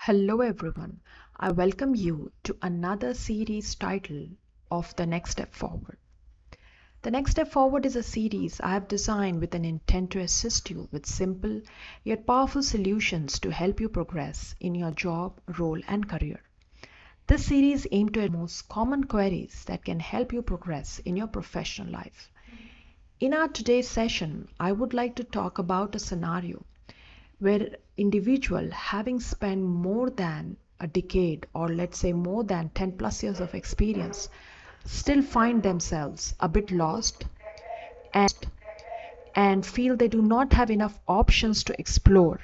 Hello everyone, I welcome you to another series titled of The Next Step Forward. The Next Step Forward is a series I have designed with an intent to assist you with simple yet powerful solutions to help you progress in your job, role, and career. This series aims to address the most common queries that can help you progress in your professional life. In our today's session, I would like to talk about a scenario where individual having spent more than a decade, or let's say more than 10 plus years of experience, still find themselves a bit lost and feel they do not have enough options to explore.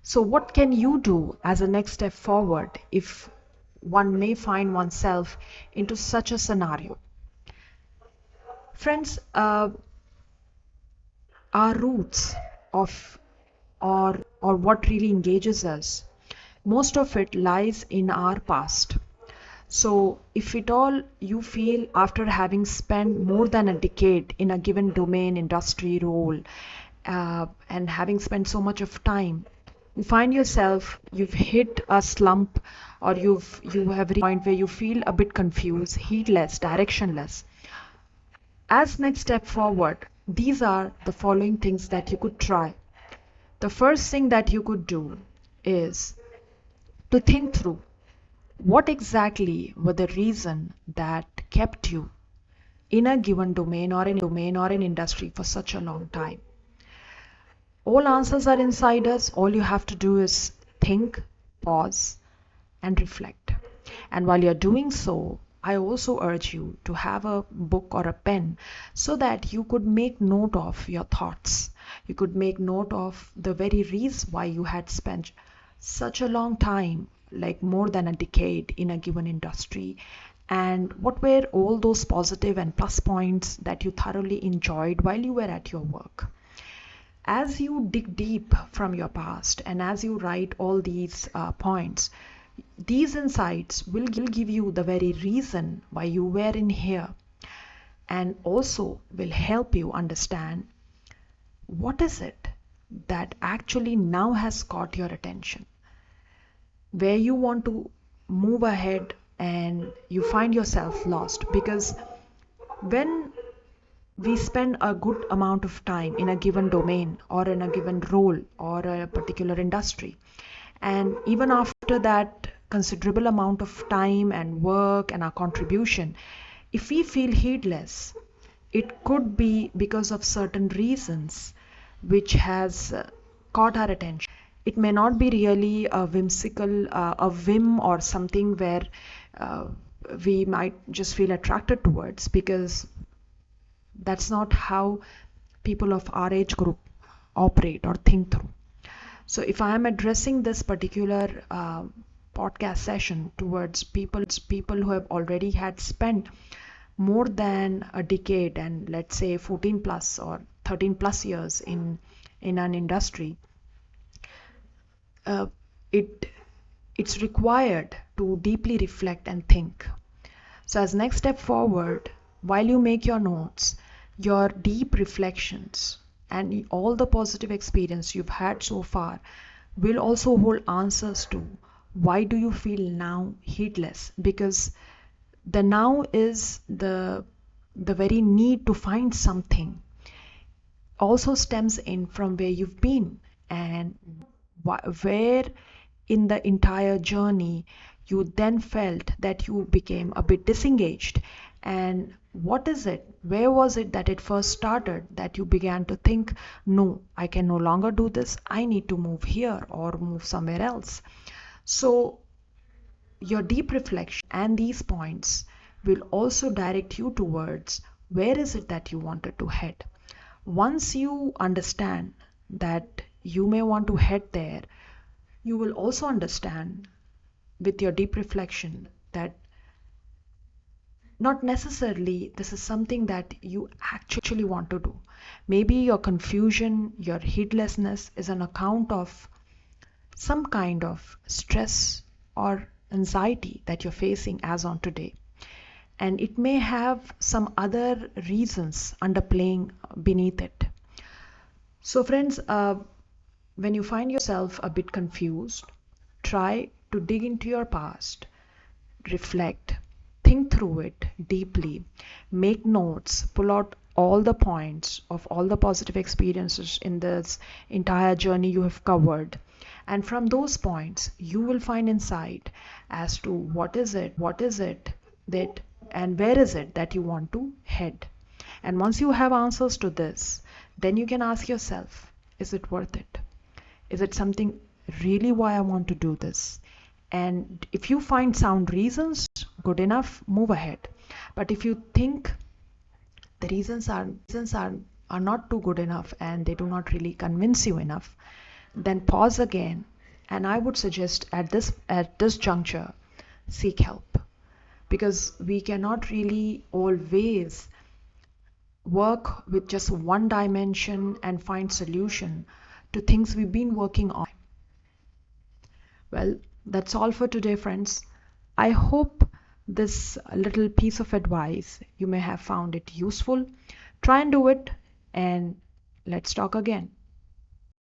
So what can you do as a next step forward if one may find oneself into such a scenario? Friends, our roots of or what really engages us, most of it lies in our past. So if at all you feel after having spent more than a decade in a given domain, industry, role, and having spent so much of time, you find yourself you've hit a slump, or you have reached a point where you feel a bit confused, heedless, directionless. As next step forward, these are the following things that you could try. The first thing that you could do is to think through what exactly were the reason that kept you in a given domain or an industry for such a long time. All answers are inside us. All you have to do is think, pause, and reflect. And while you're doing so, I also urge you to have a book or a pen so that you could make note of your thoughts. You could make note of the very reason why you had spent such a long time, like more than a decade, in a given industry, and what were all those positive and plus points that you thoroughly enjoyed while you were at your work. As you dig deep from your past and as you write all these points, these insights will give you the very reason why you were in here, and also will help you understand what is it that actually now has caught your attention, where you want to move ahead and you find yourself lost. Because when we spend a good amount of time in a given domain or in a given role or a particular industry, and even after that considerable amount of time and work and our contribution, if we feel heedless, it could be because of certain reasons which has caught our attention. It may not be really a a whim or something where uh, we might just feel attracted towards, because that's not how people of our age group operate or think through. So if I am addressing this particular podcast session towards people who have already had spent more than a decade, and let's say 14 plus or 13 plus years in an industry, uh, it it's required to deeply reflect and think. So as next step forward, while you make your notes, your deep reflections and all the positive experience you've had so far will also hold answers to why do you feel now heedless. Because the now is the very need to find something also stems in from where you've been, and where in the entire journey you then felt that you became a bit disengaged. And what is it, where was it that it first started that you began to think, no, I can no longer do this, I need to move here or move somewhere else. So your deep reflection and these points will also direct you towards where is it that you wanted to head. Once you understand that you may want to head there, you will also understand with your deep reflection that not necessarily this is something that you actually want to do. Maybe your confusion, your heedlessness is an account of some kind of stress or anxiety that you're facing as on today. And it may have some other reasons underplaying beneath it. So, friends, when you find yourself a bit confused, try to dig into your past, reflect, think through it deeply, make notes, pull out all the points of all the positive experiences in this entire journey you have covered. And from those points, you will find insight as to what is it that, and where is it that you want to head. And once you have answers to this, then you can ask yourself, is it worth it? Is it something really why I want to do this? And if you find sound reasons, good enough, move ahead. But if you think the reasons are not too good enough and they do not really convince you enough, then pause again. And I would suggest at this juncture, seek help, because we cannot really always work with just one dimension and find solution to things we've been working on. Well, that's all for today, friends. I hope this little piece of advice you may have found it useful. Try and do it, and let's talk again.